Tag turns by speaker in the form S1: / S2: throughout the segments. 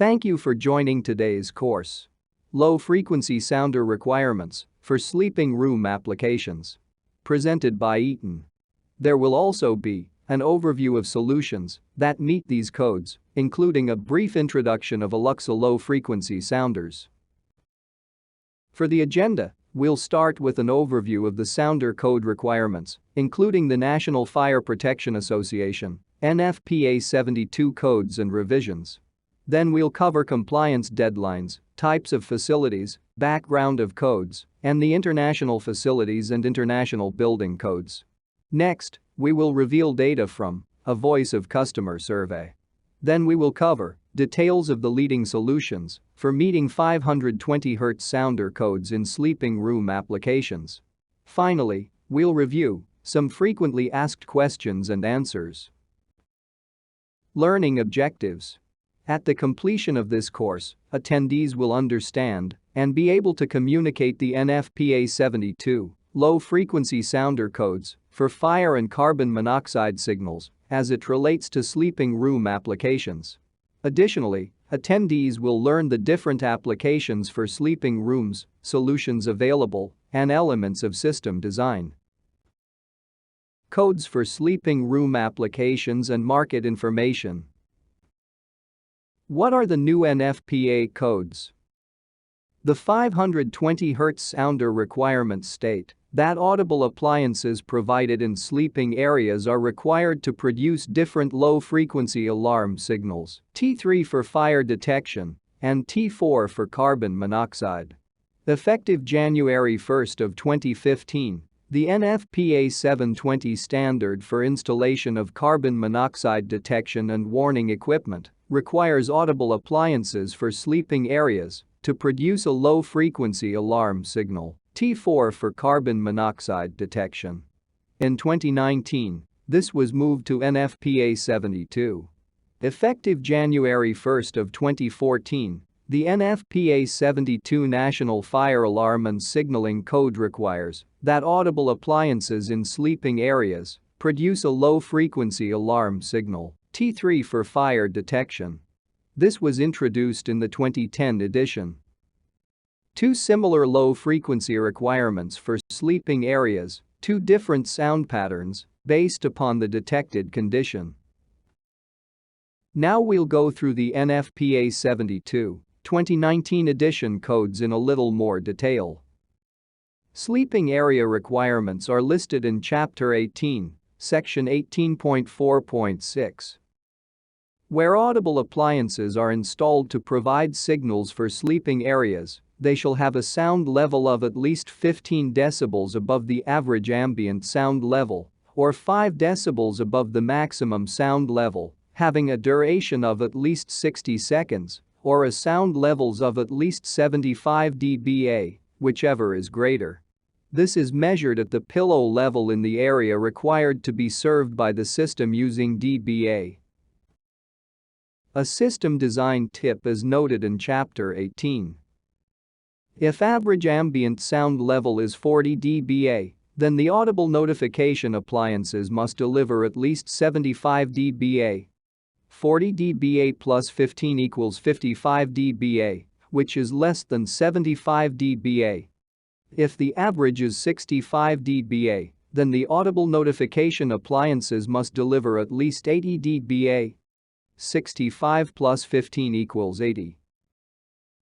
S1: Thank you for joining today's course. Low-frequency sounder requirements for sleeping room applications. Presented by Eaton. There will also be an overview of solutions that meet these codes, including a brief introduction of Eluxa low-frequency sounders. For the agenda, we'll start with an overview of the sounder code requirements, including the National Fire Protection Association (NFPA) 72 codes and revisions. Then we'll cover compliance deadlines, types of facilities, background of codes, and the international facilities and international building codes. Next, we will reveal data from a Voice of Customer survey. Then we will cover details of the leading solutions for meeting 520 Hz sounder codes in sleeping room applications. Finally, we'll review some frequently asked questions and answers. Learning objectives. At the completion of this course, attendees will understand and be able to communicate the NFPA 72 low-frequency sounder codes for fire and carbon monoxide signals as it relates to sleeping room applications. Additionally, attendees will learn the different applications for sleeping rooms, solutions available, and elements of system design. Codes for sleeping room applications and market information. What are the new NFPA codes? The 520 Hz sounder requirements state that audible appliances provided in sleeping areas are required to produce different low-frequency alarm signals, T3 for fire detection and T4 for carbon monoxide. Effective January 1 of 2015, the NFPA 720 standard for installation of carbon monoxide detection and warning equipment requires audible appliances for sleeping areas to produce a low-frequency alarm signal, T4 for carbon monoxide detection. In 2019, this was moved to NFPA 72. Effective January 1 of 2014, the NFPA 72 National Fire Alarm and Signaling Code requires that audible appliances in sleeping areas produce a low-frequency alarm signal, T3 for fire detection. This was introduced in the 2010 edition. Two similar low-frequency requirements for sleeping areas, two different sound patterns based upon the detected condition. Now we'll go through the NFPA 72, 2019 edition codes in a little more detail. Sleeping area requirements are listed in Chapter 18, Section 18.4.6. Where audible appliances are installed to provide signals for sleeping areas, they shall have a sound level of at least 15 decibels above the average ambient sound level, or 5 decibels above the maximum sound level, having a duration of at least 60 seconds, or a sound levels of at least 75 dBA, whichever is greater. This is measured at the pillow level in the area required to be served by the system using dBA. A system design tip is noted in Chapter 18. If average ambient sound level is 40 dBA, then the audible notification appliances must deliver at least 75 dBA. 40 dBA plus 15 equals 55 dBA, which is less than 75 dBA. If the average is 65 dBA, then the audible notification appliances must deliver at least 80 dBA. 65 plus 15 equals 80.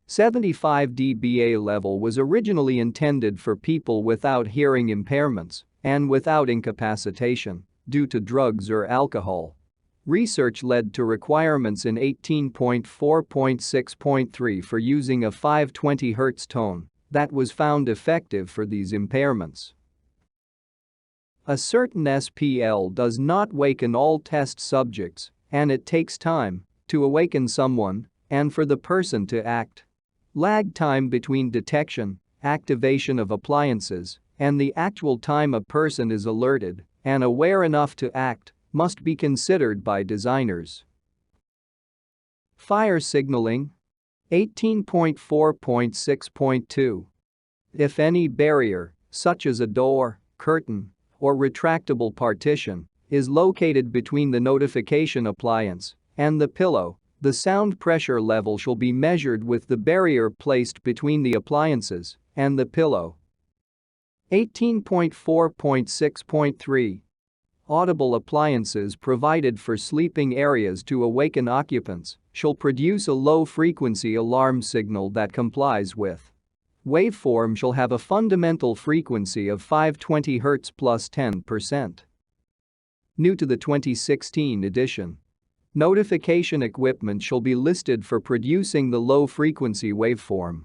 S1: 75 dBA level was originally intended for people without hearing impairments and without incapacitation due to drugs or alcohol. Research led to requirements in 18.4.6.3 for using a 520 Hz tone that was found effective for these impairments. A certain SPL does not waken all test subjects, and it takes time to awaken someone and for the person to act. Lag time between detection, activation of appliances, and the actual time a person is alerted and aware enough to act must be considered by designers. Fire signaling. 18.4.6.2. If any barrier, such as a door, curtain, or retractable partition, is located between the notification appliance and the pillow, The sound pressure level shall be measured with the barrier placed between the appliances and the pillow. 18.4.6.3 Audible appliances provided for sleeping areas to awaken occupants shall produce a low-frequency alarm signal that complies with. Waveform shall have a fundamental frequency of 520 Hz plus 10%. New to the 2016 edition. Notification equipment shall be listed for producing the low-frequency waveform.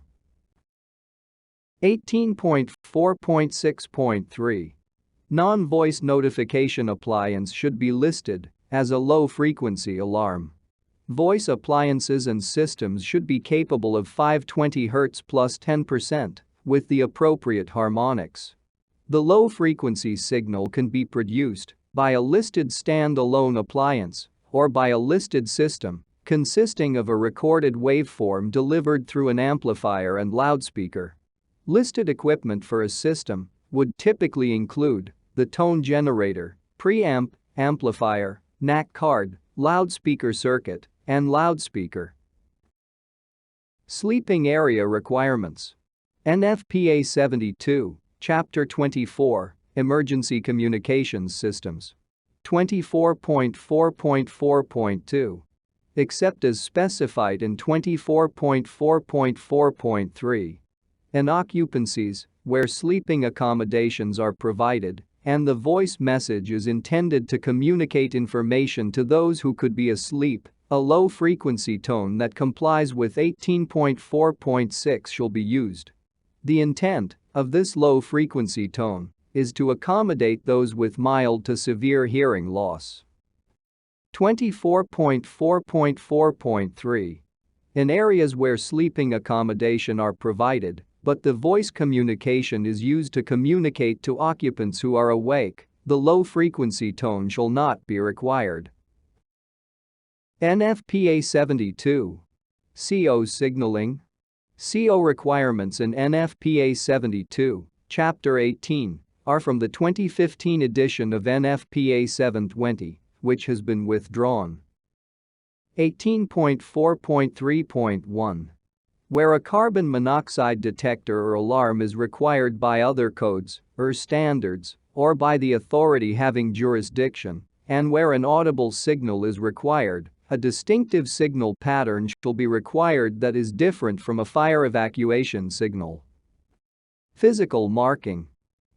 S1: 18.4.6.3 Non-voice notification appliance should be listed as a low-frequency alarm. Voice appliances and systems should be capable of 520 Hz plus 10% with the appropriate harmonics. The low-frequency signal can be produced by a listed stand-alone appliance or by a listed system consisting of a recorded waveform delivered through an amplifier and loudspeaker. Listed equipment for a system would typically include the tone generator, preamp, amplifier, NAC card, loudspeaker circuit, and loudspeaker. Sleeping area requirements. NFPA 72, Chapter 24, Emergency Communications Systems. 24.4.4.2. Except as specified in 24.4.4.3. In occupancies where sleeping accommodations are provided and the voice message is intended to communicate information to those who could be asleep, a low-frequency tone that complies with 18.4.6 shall be used. The intent of this low-frequency tone is to accommodate those with mild to severe hearing loss. 24.4.4.3. In areas where sleeping accommodation are provided, but the voice communication is used to communicate to occupants who are awake, the low-frequency tone shall not be required. NFPA 72. CO signaling. CO requirements in NFPA 72, Chapter 18, are from the 2015 edition of NFPA 720, which has been withdrawn. 18.4.3.1. Where a carbon monoxide detector or alarm is required by other codes or standards or by the authority having jurisdiction, and where an audible signal is required, a distinctive signal pattern shall be required that is different from a fire evacuation signal. Physical marking.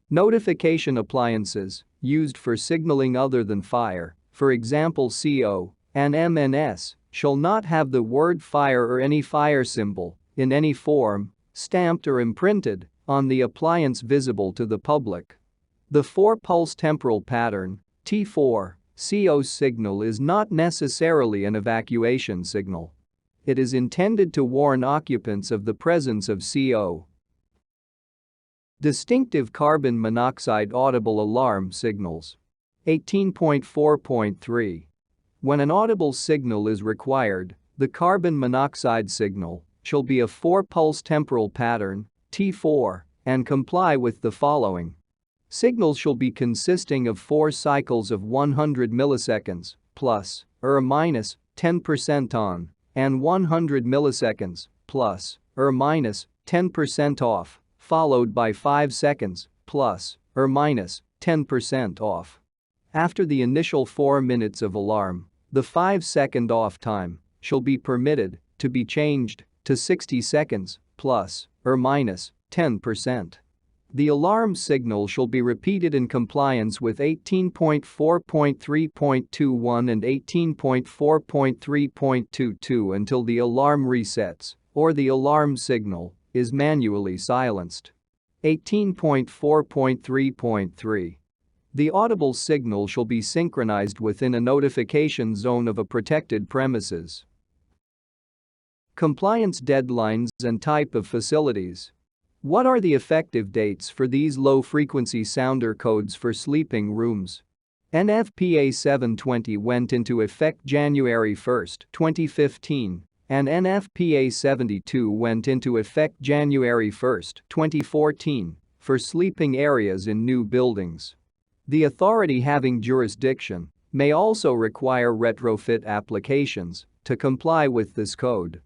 S1: Notification appliances used for signaling other than fire, for example CO and MNS, shall not have the word fire or any fire symbol in any form, stamped or imprinted, on the appliance visible to the public. The 4-pulse temporal pattern, T4, CO signal is not necessarily an evacuation signal. It is intended to warn occupants of the presence of CO. Distinctive carbon monoxide audible alarm signals. 18.4.3. When an audible signal is required, the carbon monoxide signal shall be a 4-pulse temporal pattern, T4, and comply with the following. Signals shall be consisting of 4 cycles of 100 milliseconds, plus, or minus, 10% on, and 100 milliseconds, plus, or minus, 10% off, followed by 5 seconds, plus, or minus, 10% off. After the initial 4 minutes of alarm, the 5-second off time shall be permitted to be changed to 60 seconds, plus, or minus, 10%. The alarm signal shall be repeated in compliance with 18.4.3.21 and 18.4.3.22 until the alarm resets or the alarm signal is manually silenced. 18.4.3.3. The audible signal shall be synchronized within a notification zone of a protected premises. Compliance deadlines and type of facilities. What are the effective dates for these low-frequency sounder codes for sleeping rooms? NFPA 720 went into effect January 1, 2015, and NFPA 72 went into effect January 1, 2014, for sleeping areas in new buildings. The authority having jurisdiction may also require retrofit applications to comply with this code.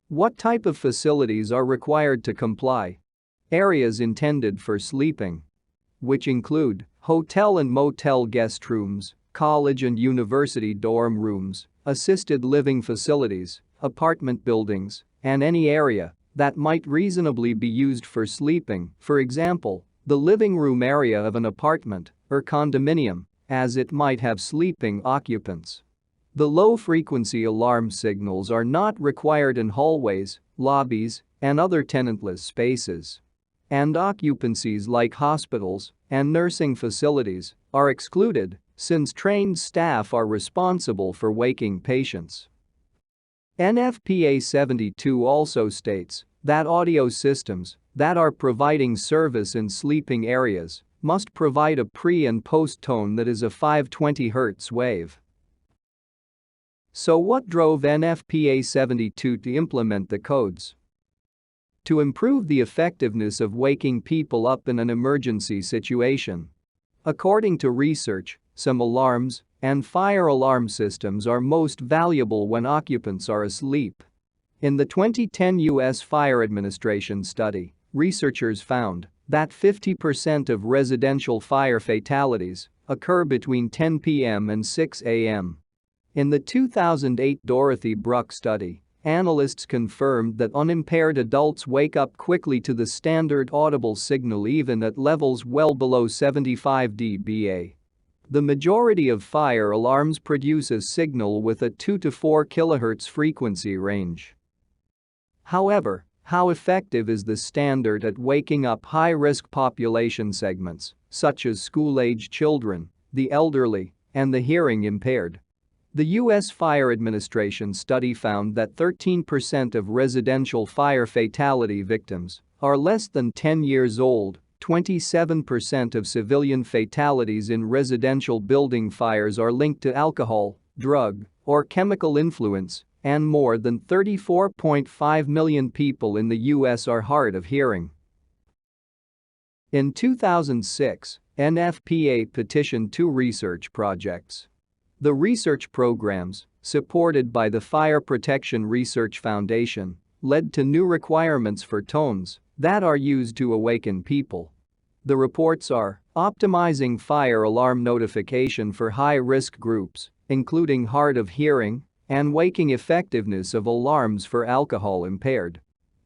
S1: What type of facilities are required to comply? Areas intended for sleeping, which include hotel and motel guest rooms, college and university dorm rooms, assisted living facilities, apartment buildings, and any area that might reasonably be used for sleeping, for example, the living room area of an apartment or condominium, as it might have sleeping occupants. The low-frequency alarm signals are not required in hallways, lobbies, and other tenantless spaces. And occupancies like hospitals and nursing facilities are excluded since trained staff are responsible for waking patients. NFPA 72 also states that audio systems that are providing service in sleeping areas must provide a pre- and post-tone that is a 520 Hz wave. So what drove NFPA 72 to implement the codes? To improve the effectiveness of waking people up in an emergency situation. According to research, some alarms and fire alarm systems are most valuable when occupants are asleep. In the 2010 U.S. Fire Administration study, researchers found that 50% of residential fire fatalities occur between 10 p.m. and 6 a.m. In the 2008 Dorothy Bruck study, analysts confirmed that unimpaired adults wake up quickly to the standard audible signal even at levels well below 75 dBA. The majority of fire alarms produce a signal with a 2 to 4 kHz frequency range. However, how effective is the standard at waking up high-risk population segments, such as school-age children, the elderly, and the hearing impaired? The U.S. Fire Administration study found that 13% of residential fire fatality victims are less than 10 years old, 27% of civilian fatalities in residential building fires are linked to alcohol, drug, or chemical influence, and more than 34.5 million people in the U.S. are hard of hearing. In 2006, NFPA petitioned 2 research projects. The research programs, supported by the Fire Protection Research Foundation, led to new requirements for tones that are used to awaken people. The reports are optimizing fire alarm notification for high-risk groups, including hard of hearing, and waking effectiveness of alarms for alcohol impaired.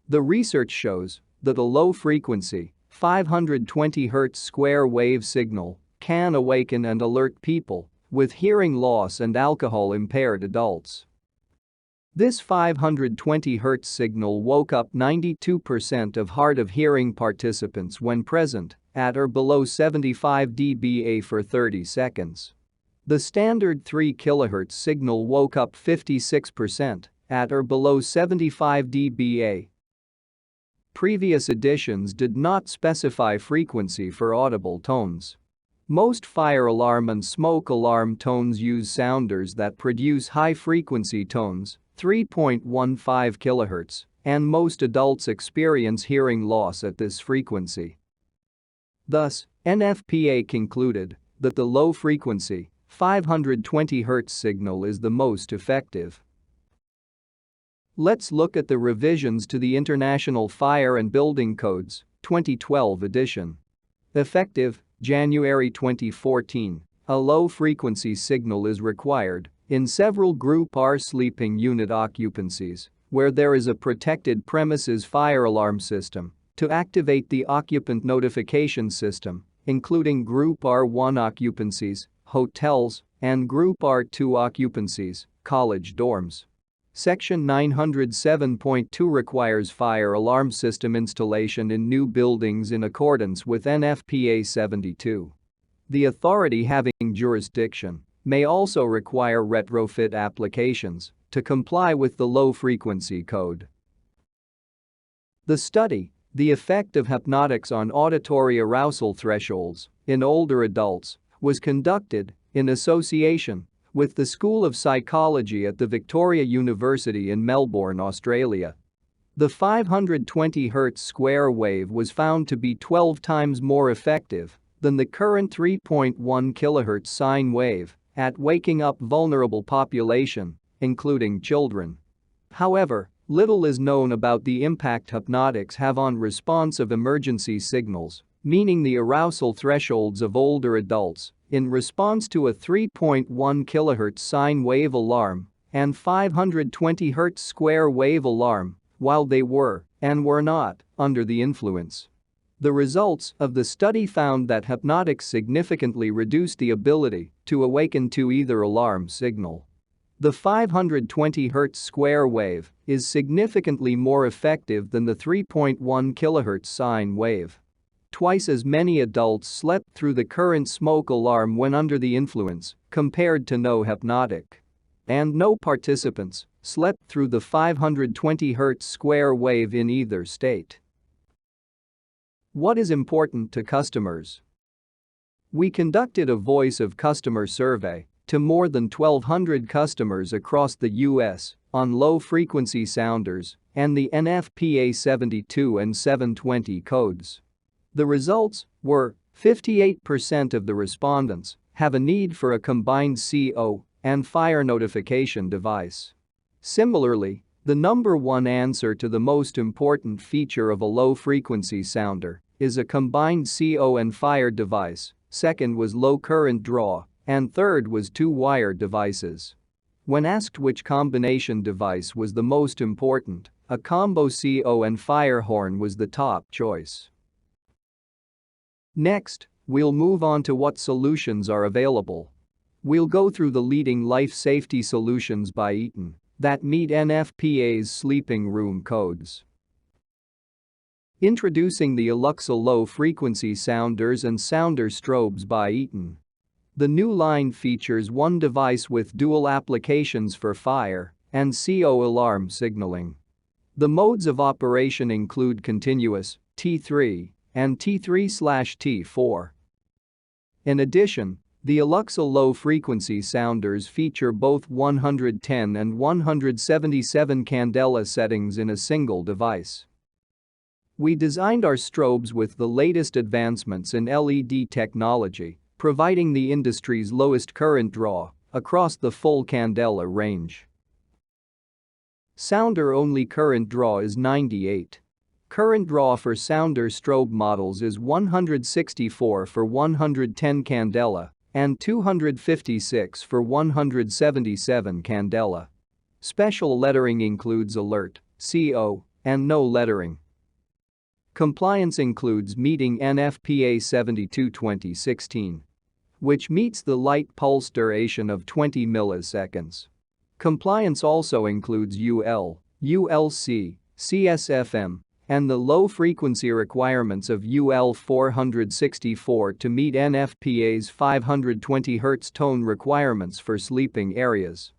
S1: The research shows that a low-frequency, 520 Hz square wave signal can awaken and alert people with hearing loss and alcohol-impaired adults. This 520 Hz signal woke up 92% of hard of hearing participants when present at or below 75 dBA for 30 seconds. The standard 3 kHz signal woke up 56% at or below 75 dBA. Previous editions did not specify frequency for audible tones. Most fire alarm and smoke alarm tones use sounders that produce high-frequency tones, 3.15 kHz, and most adults experience hearing loss at this frequency. Thus, NFPA concluded that the low-frequency, 520 Hz signal is the most effective. Let's look at the revisions to the International Fire and Building Codes, 2012 edition. Effective January 2014, a low-frequency signal is required in several Group R sleeping unit occupancies where there is a protected premises fire alarm system to activate the occupant notification system, including Group R1 occupancies, hotels, and Group R2 occupancies, college dorms. Section 907.2 requires fire alarm system installation in new buildings in accordance with NFPA 72. The authority having jurisdiction may also require retrofit applications to comply with the low-frequency code. The study, The Effect of Hypnotics on Auditory Arousal Thresholds in Older Adults, was conducted in association with the School of Psychology at the Victoria University in Melbourne, Australia. The 520 Hz square wave was found to be 12 times more effective than the current 3.1 kHz sine wave at waking up vulnerable population, including children. However, little is known about the impact hypnotics have on response of emergency signals, meaning the arousal thresholds of older adults, in response to a 3.1 kHz sine wave alarm and 520 Hz square wave alarm, while they were, and were not, under the influence. The results of the study found that hypnotics significantly reduced the ability to awaken to either alarm signal. The 520 Hz square wave is significantly more effective than the 3.1 kHz sine wave. Twice as many adults slept through the current smoke alarm when under the influence compared to no hypnotic. And no participants slept through the 520 Hz square wave in either state. What is important to customers? We conducted a voice of customer survey to more than 1,200 customers across the US on low-frequency sounders and the NFPA 72 and 720 codes. The results were 58% of the respondents have a need for a combined CO and fire notification device. Similarly, the number one answer to the most important feature of a low-frequency sounder is a combined CO and fire device, second was low current draw, and third was two-wire devices. When asked which combination device was the most important, a combo CO and fire horn was the top choice. Next, we'll move on to what solutions are available. We'll go through the leading life safety solutions by Eaton that meet NFPA's sleeping room codes. Introducing the Eluxa low-frequency sounders and sounder strobes by Eaton. The new line features one device with dual applications for fire and CO alarm signaling. The modes of operation include continuous, T3, and T3/T4. In addition, the Eluxa low-frequency sounders feature both 110 and 177 candela settings in a single device. We designed our strobes with the latest advancements in LED technology, providing the industry's lowest current draw across the full candela range. Sounder-only current draw is 98. Current draw for sounder strobe models is 164 for 110 candela and 256 for 177 candela. Special lettering includes alert, CO, and no lettering. Compliance includes meeting NFPA 72/2016, which meets the light pulse duration of 20 milliseconds. Compliance also includes UL, ULC, CSFM, and the low-frequency requirements of UL 464 to meet NFPA's 520 Hz tone requirements for sleeping areas.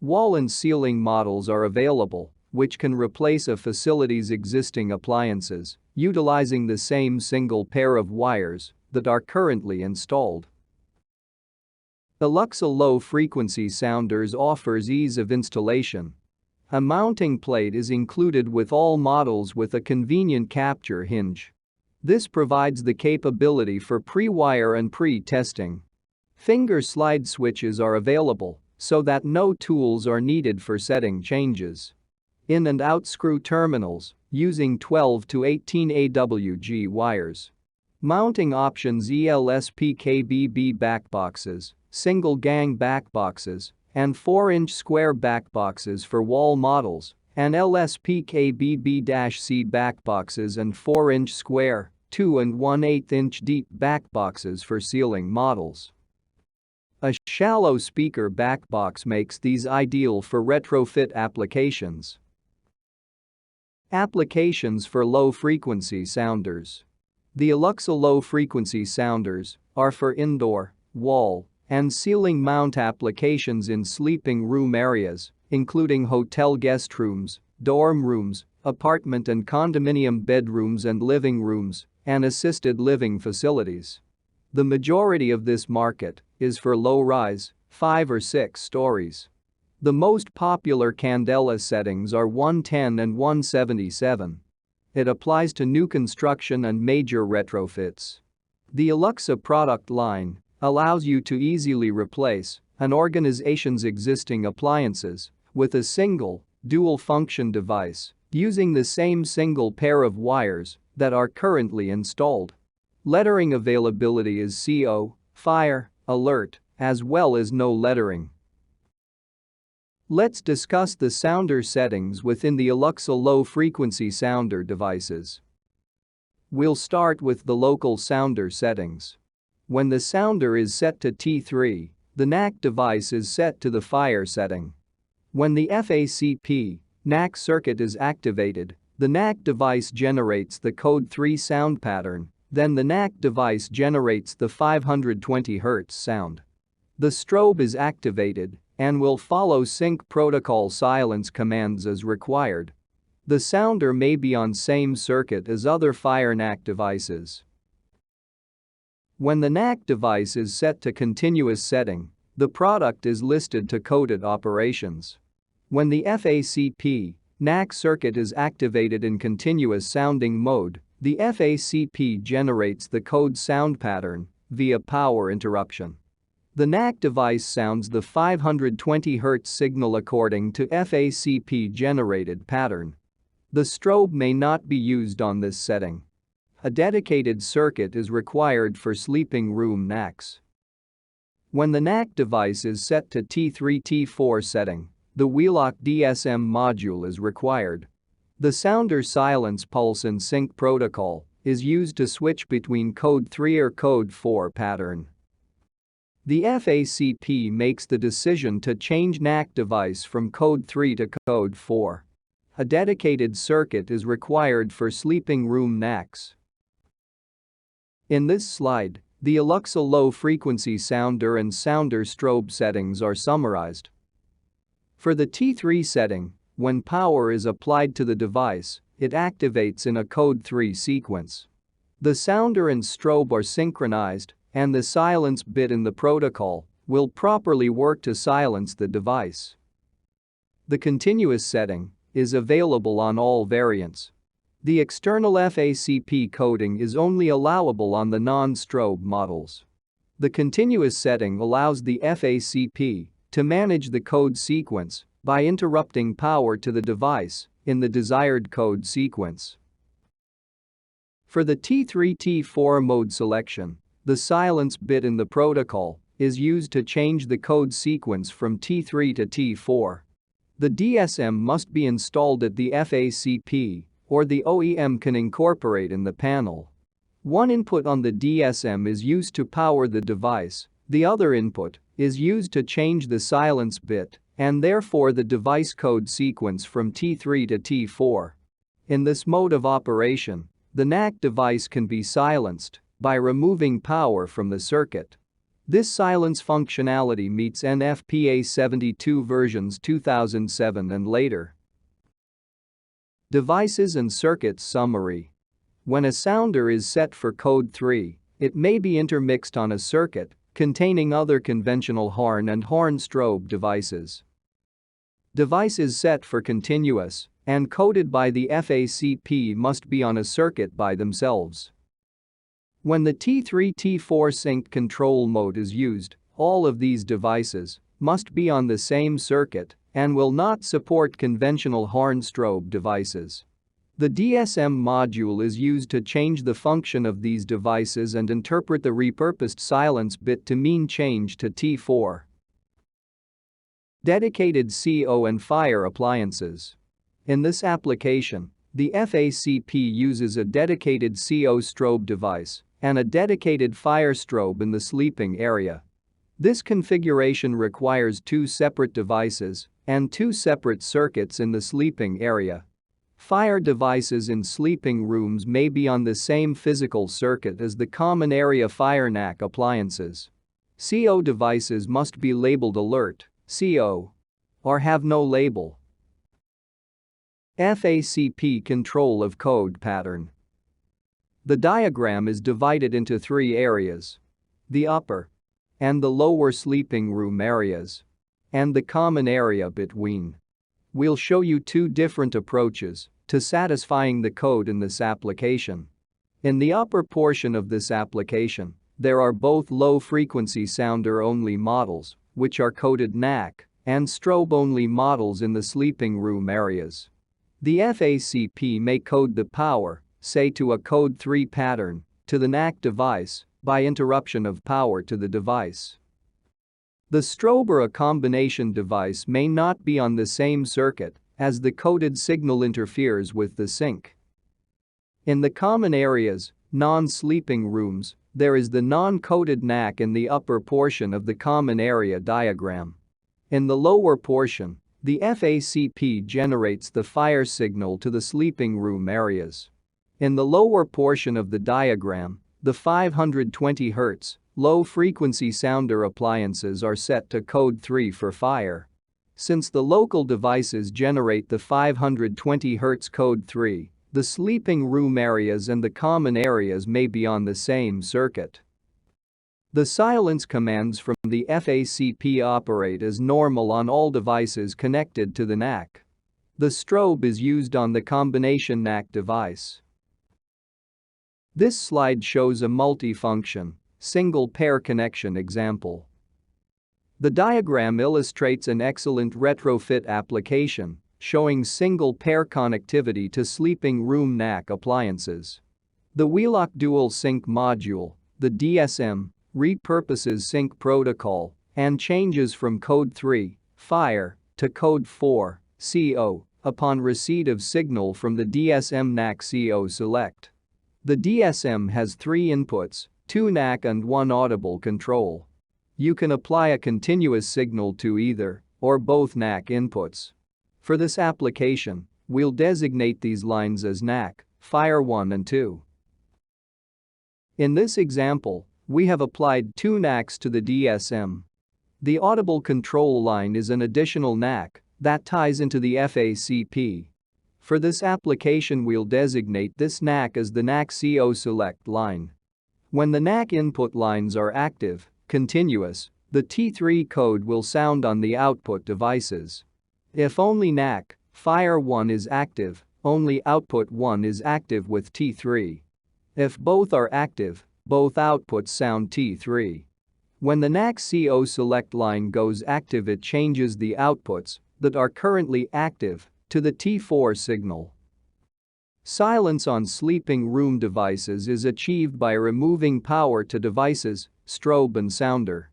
S1: Wall and ceiling models are available, which can replace a facility's existing appliances, utilizing the same single pair of wires that are currently installed. Eluxa low-frequency sounders offers ease of installation. A mounting plate is included with all models with a convenient capture hinge. This provides the capability for pre-wire and pre-testing. Finger slide switches are available so that no tools are needed for setting changes. In and out screw terminals using 12 to 18 AWG wires. Mounting options: ELSPKBB backboxes, single gang backboxes, and 4-inch square backboxes for wall models, and LSPKBB-C backboxes and 4-inch square, 2 1/8-inch deep backboxes for ceiling models. A shallow speaker backbox makes these ideal for retrofit applications. Applications for low-frequency sounders. The Eluxa low-frequency sounders are for indoor, wall, and ceiling mount applications in sleeping room areas, including hotel guest rooms, dorm rooms, apartment and condominium bedrooms and living rooms, and assisted living facilities. The majority of this market is for low-rise, 5 or 6 stories. The most popular candela settings are 110 and 177. It applies to new construction and major retrofits. The Eluxa product line allows you to easily replace an organization's existing appliances with a single, dual-function device using the same single pair of wires that are currently installed. Lettering availability is CO, Fire, Alert, as well as no lettering. Let's discuss the sounder settings within the Eluxa low-frequency sounder devices. We'll start with the local sounder settings. When the sounder is set to T3, the NAC device is set to the fire setting. When the FACP NAC circuit is activated, the NAC device generates the code 3 sound pattern, then the NAC device generates the 520 Hz sound. The strobe is activated and will follow sync protocol silence commands as required. The sounder may be on same circuit as other fire NAC devices. When the NAC device is set to continuous setting, the product is listed to coded operations. When the FACP NAC circuit is activated in continuous sounding mode, the FACP generates the code sound pattern via power interruption. The NAC device sounds the 520 Hz signal according to FACP generated pattern. The strobe may not be used on this setting. A dedicated circuit is required for sleeping room NACs. When the NAC device is set to T3-T4 setting, the wheelock DSM module is required. The sounder silence pulse and sync protocol is used to switch between code 3 or code 4 pattern. The FACP makes the decision to change NAC device from code 3 to code 4. A dedicated circuit is required for sleeping room NACs. In this slide, the Eluxa low-frequency sounder and sounder strobe settings are summarized. For the T3 setting, when power is applied to the device, it activates in a code 3 sequence. The sounder and strobe are synchronized, and the silence bit in the protocol will properly work to silence the device. The continuous setting is available on all variants. The external FACP coding is only allowable on the non-strobe models. The continuous setting allows the FACP to manage the code sequence by interrupting power to the device in the desired code sequence. For the T3-T4 mode selection, the silence bit in the protocol is used to change the code sequence from T3 to T4. The DSM must be installed at the FACP, or the OEM can incorporate in the panel. One input on the DSM is used to power the device, the other input is used to change the silence bit, and therefore the device code sequence from T3 to T4. In this mode of operation, the NAC device can be silenced by removing power from the circuit. This silence functionality meets NFPA 72 versions 2007 and later. Devices and circuits summary. When a sounder is set for code 3, it may be intermixed on a circuit containing other conventional horn and horn strobe devices. Devices set for continuous and coded by the FACP must be on a circuit by themselves. When the T3-T4 sync control mode is used, all of these devices must be on the same circuit and will not support conventional horn strobe devices. The DSM module is used to change the function of these devices and interpret the repurposed silence bit to mean change to T4. Dedicated CO and fire appliances. In this application, the FACP uses a dedicated CO strobe device and a dedicated fire strobe in the sleeping area. This configuration requires two separate devices and two separate circuits in the sleeping area. Fire devices in sleeping rooms may be on the same physical circuit as the common area fire NAC appliances. CO devices must be labeled alert, CO, or have no label. FACP control of code pattern. The diagram is divided into three areas: the upper and the lower sleeping room areas, and the common area between. We'll show you two different approaches to satisfying the code in this application. In the upper portion of this application, There are both low-frequency sounder-only models, which are coded NAC, and strobe-only models in the sleeping room areas. The FACP may code the power, say to a code 3 pattern, to the NAC device by interruption of power to the device. The strobe or a combination device may not be on the same circuit as the coded signal interferes with the sync. In the common areas, non-sleeping rooms, there is the non-coded NAC in the upper portion of the common area diagram. In the lower portion, the FACP generates the fire signal to the sleeping room areas. In the lower portion of the diagram, the 520 Hz low-frequency sounder appliances are set to code 3 for fire. Since the local devices generate the 520 Hz code 3, the sleeping room areas and the common areas may be on the same circuit. The silence commands from the FACP operate as normal on all devices connected to the NAC. The strobe is used on the combination NAC device. This slide shows a multifunction, single-pair connection example. The diagram illustrates an excellent retrofit application, showing single-pair connectivity to sleeping room NAC appliances. The Eluxa Dual Sync module, the DSM, repurposes sync protocol and changes from code 3, fire, to code 4, CO, upon receipt of signal from the DSM NAC CO select. The DSM has 3 inputs, 2 NAC and 1 audible control. You can apply a continuous signal to either or both NAC inputs. For this application, we'll designate these lines as NAC, fire 1 and 2. In this example, we have applied 2 NACs to the DSM. The audible control line is an additional NAC that ties into the FACP. For this application, we'll designate this NAC as the NAC CO select line. When the NAC input lines are active, continuous, the T3 code will sound on the output devices. If only NAC, fire 1 is active, only output 1 is active with T3. If both are active, both outputs sound T3. When the NAC CO select line goes active, it changes the outputs that are currently active to the T4 signal. Silence on sleeping room devices is achieved by removing power to devices, strobe and sounder.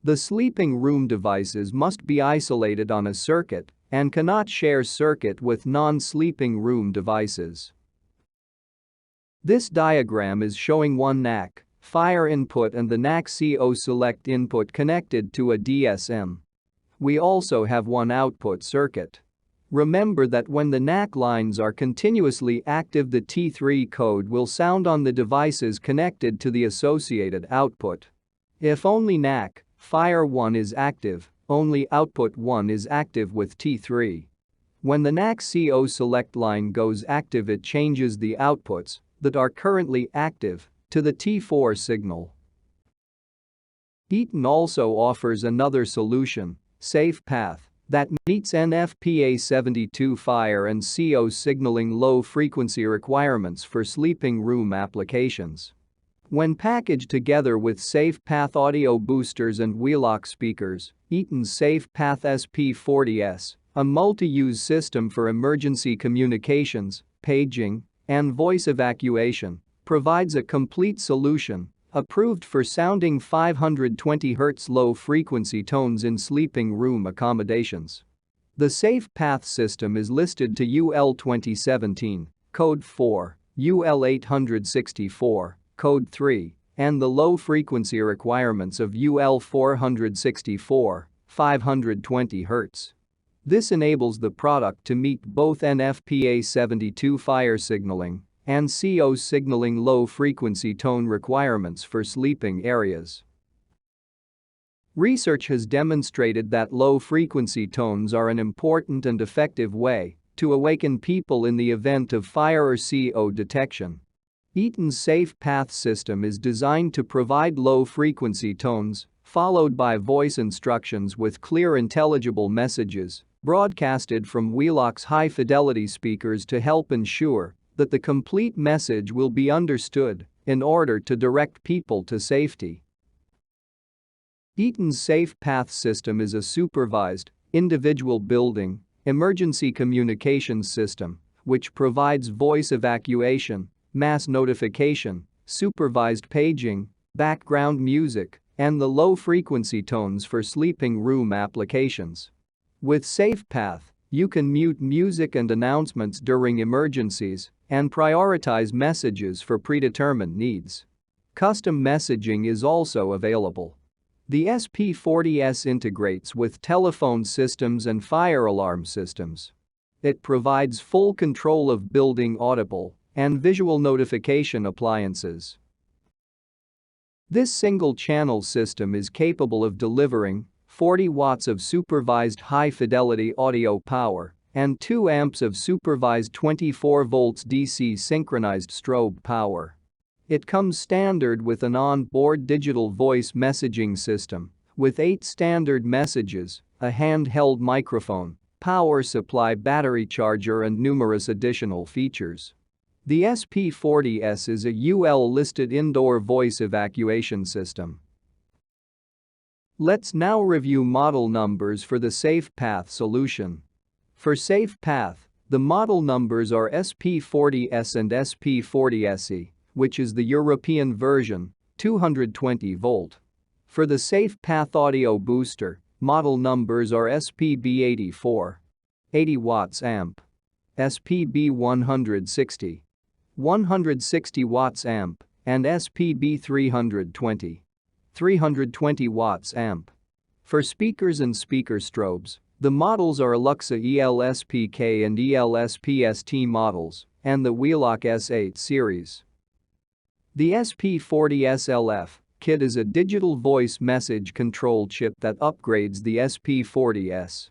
S1: The sleeping room devices must be isolated on a circuit and cannot share circuit with non-sleeping room devices. This diagram is showing one NAC, fire input and the NAC CO select input connected to a DSM. We also have one output circuit. Remember that when the NAC lines are continuously active, the T3 code will sound on the devices connected to the associated output. If only NAC, fire 1 is active, only output 1 is active with T3. When the NAC CO select line goes active, it changes the outputs that are currently active to the T4 signal. Eaton also offers another solution, SAFEPATH, that meets NFPA 72 fire and CO signaling low-frequency requirements for sleeping room applications. When packaged together with SAFEPATH audio boosters and Eluxa speakers, Eaton's SAFEPATH SP40S, a multi-use system for emergency communications, paging, and voice evacuation, provides a complete solution, approved for sounding 520 Hz low-frequency tones in sleeping room accommodations. The SAFEPATH system is listed to UL 2017, Code 4, UL 864, Code 3, and the low-frequency requirements of UL 464, 520 Hz. This enables the product to meet both NFPA 72 fire signaling and CO signaling low-frequency tone requirements for sleeping areas. Research has demonstrated that low-frequency tones are an important and effective way to awaken people in the event of fire or CO detection. Eaton's SAFEPATH system is designed to provide low-frequency tones, followed by voice instructions with clear, intelligible messages, broadcasted from Eluxa high-fidelity speakers to help ensure that the complete message will be understood in order to direct people to safety. Eaton's SAFEPATH system is a supervised, individual building, emergency communications system, which provides voice evacuation, mass notification, supervised paging, background music, and the low-frequency tones for sleeping room applications. With SAFEPATH, you can mute music and announcements during emergencies and prioritize messages for predetermined needs. Custom messaging is also available. The SP40S integrates with telephone systems and fire alarm systems. It provides full control of building audible and visual notification appliances. This single-channel system is capable of delivering 40 watts of supervised high-fidelity audio power and 2 amps of supervised 24 volts DC synchronized strobe power. It comes standard with an on-board digital voice messaging system with 8 standard messages, a handheld microphone, power supply battery charger and numerous additional features. The SP40S is a UL-listed indoor voice evacuation system. Let's now review model numbers for the SAFEPATH solution. For SAFEPATH, the model numbers are SP40S and SP40SE, which is the European version, 220 volt. For the SAFEPATH audio booster, model numbers are SPB84, 80 watts amp, SPB160, 160 watts amp, and SPB320, 320 watts amp. For speakers and speaker strobes, the models are Eluxa ELSPK and ELSPST models, and the Wheelock S8 series. The SP40SLF kit is a digital voice message control chip that upgrades the SP40S.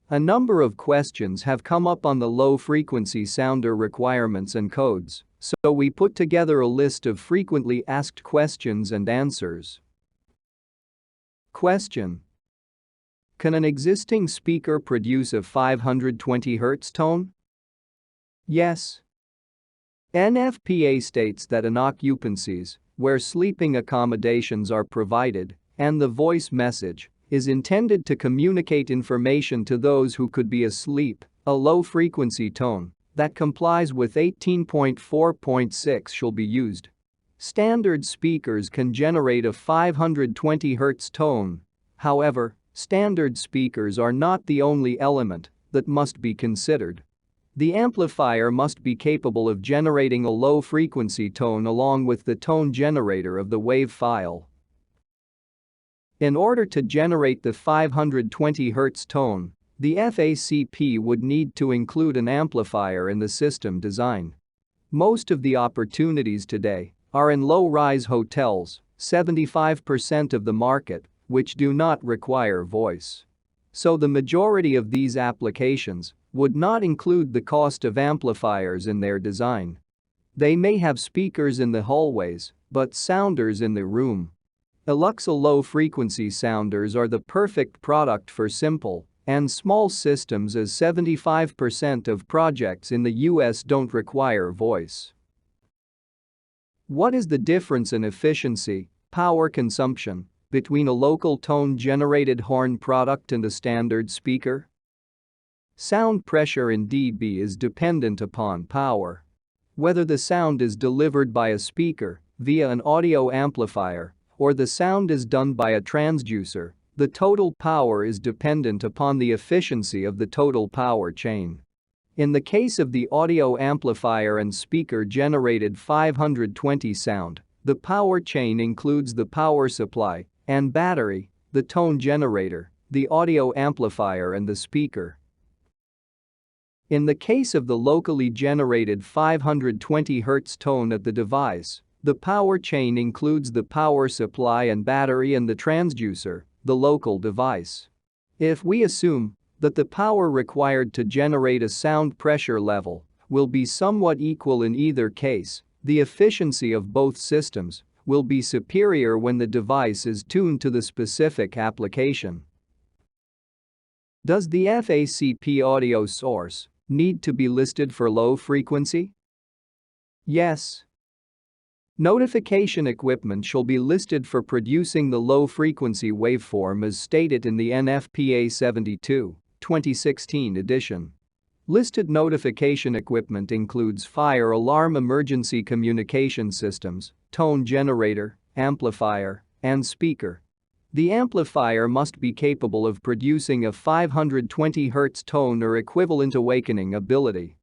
S1: A number of questions have come up on the low-frequency sounder requirements and codes, so we put together a list of frequently asked questions and answers. Question: can an existing speaker produce a 520 Hz tone? Yes. NFPA states that in occupancies where sleeping accommodations are provided and the voice message is intended to communicate information to those who could be asleep, a low-frequency tone that complies with 18.4.6 shall be used. Standard speakers can generate a 520 Hz tone. However, standard speakers are not the only element that must be considered. The amplifier must be capable of generating a low-frequency tone along with the tone generator of the wave file. In order to generate the 520 Hz tone, the FACP would need to include an amplifier in the system design. Most of the opportunities today are in low-rise hotels, 75% of the market, which do not require voice. So the majority of these applications would not include the cost of amplifiers in their design. They may have speakers in the hallways, but sounders in the room. Eluxa low-frequency sounders are the perfect product for simple and small systems, as 75% of projects in the US don't require voice. What is the difference in efficiency, power consumption, between a local tone-generated horn product and a standard speaker? Sound pressure in dB is dependent upon power. Whether the sound is delivered by a speaker via an audio amplifier or the sound is done by a transducer, the total power is dependent upon the efficiency of the total power chain. In the case of the audio amplifier and speaker-generated 520 sound, the power chain includes the power supply and battery, the tone generator, the audio amplifier and the speaker. In the case of the locally generated 520 Hz tone at the device, the power chain includes the power supply and battery and the transducer, the local device. If we assume that the power required to generate a sound pressure level will be somewhat equal in either case, the efficiency of both systems will be superior when the device is tuned to the specific application. Does the FACP audio source need to be listed for low frequency? Yes. Notification equipment shall be listed for producing the low-frequency waveform as stated in the NFPA 72, 2016 edition. Listed notification equipment includes fire alarm emergency communication systems, tone generator, amplifier, and speaker. The amplifier must be capable of producing a 520 Hz tone or equivalent awakening ability.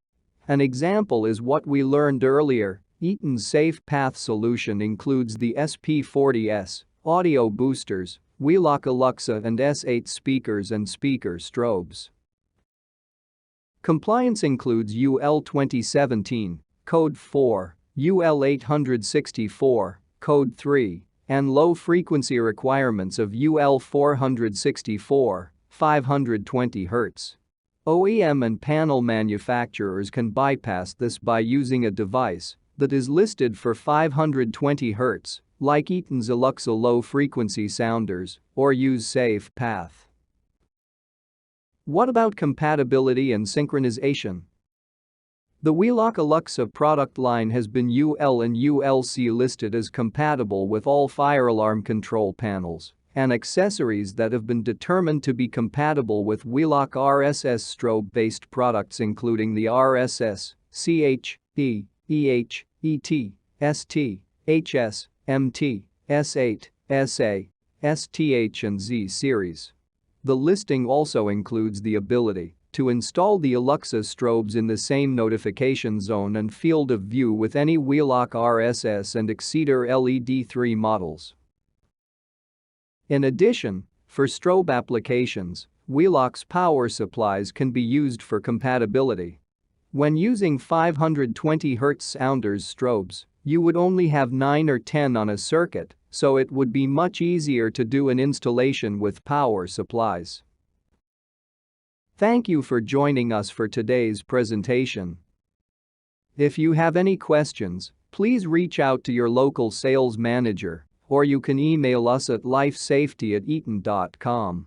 S1: An example is what we learned earlier. Eaton's SAFEPATH solution includes the SP40S, audio boosters, Eluxa and S8 speakers and speaker strobes. Compliance includes UL 2017, Code 4, UL 864, Code 3, and low-frequency requirements of UL 464, 520 Hz. OEM and panel manufacturers can bypass this by using a device that is listed for 520 Hz, like Eaton's Eluxa low-frequency sounders, or use SAFEPATH. What about compatibility and synchronization? The Eluxa product line has been UL and ULC listed as compatible with all fire alarm control panels and accessories that have been determined to be compatible with Eluxa RSS strobe-based products including the RSS, CH, E, EH, ET, ST, HS, MT, S8, SA, STH and Z series. The listing also includes the ability to install the Eluxa strobes in the same notification zone and field of view with any Eluxa RSS and Exceeder LED3 models. In addition, for strobe applications, Eluxa power supplies can be used for compatibility. When using 520 Hz sounders strobes, you would only have 9 or 10 on a circuit, so it would be much easier to do an installation with power supplies. Thank you for joining us for today's presentation. If you have any questions, please reach out to your local sales manager, or you can email us at lifesafety@eaton.com.